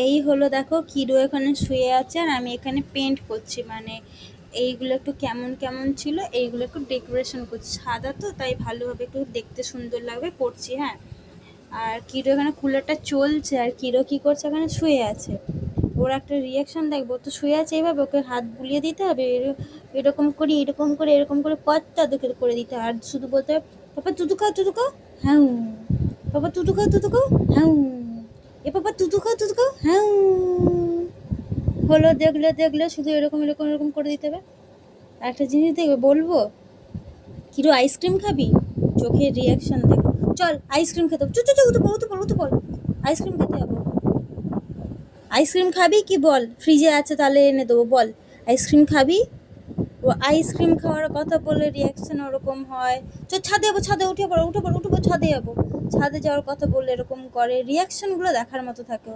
এই হলো দেখো কিরো এখানে শুয়ে আছে আর আমি এখানে পেন্ট করছি, মানে এইগুলো একটু কেমন কেমন ছিল, এইগুলো একটু ডেকোরেশন করছি। সাদা তো তাই ভালোভাবে একটু দেখতে সুন্দর লাগবে করছি। হ্যাঁ, আর কিরো এখানে কুলারটা চলছে আর কিরো কি করছে, এখানে শুয়ে আছে। ওর একটা রিয়াকশন দেখবো, তো শুয়ে আছে এইভাবে, ওকে হাত বুলিয়ে দিতে হবে, এরকম করে এরকম করে এরকম করে কতটা দেখে করে দিতে হবে। আর শুধু বলতে হবে পাপা তুতু খাও হ্যাঁ, পাপা তুতু খাও হ্যাঁ, এ পাপা তুতু খাও হ্যাঁ। হলো, দেখলে দেখলে শুধু এরকম এরকম এরকম করে দিতে হবে। আর একটা জিনিস দেখবে বলবো, কিরো আইসক্রিম খাবি, চোখের রিয়াকশন দেখো। চল আইসক্রিম খেতে হবে, চল উঠে পড় আইসক্রিম খেতে যাবো। আইসক্রিম খাবি কি বল, ফ্রিজে আছে তাহলে এনে দেবো, বল আইসক্রিম খাবি। ও আইসক্রিম খাওয়ার কথা বলে রিয়াকশন ওরকম হয়। চল ছাদে যাবো, ছাদে উঠে পড়ো ছাদে যাবো। ছাদে যাওয়ার কথা বললে এরকম করে, রিয়াকশনগুলো দেখার মতো থাকে।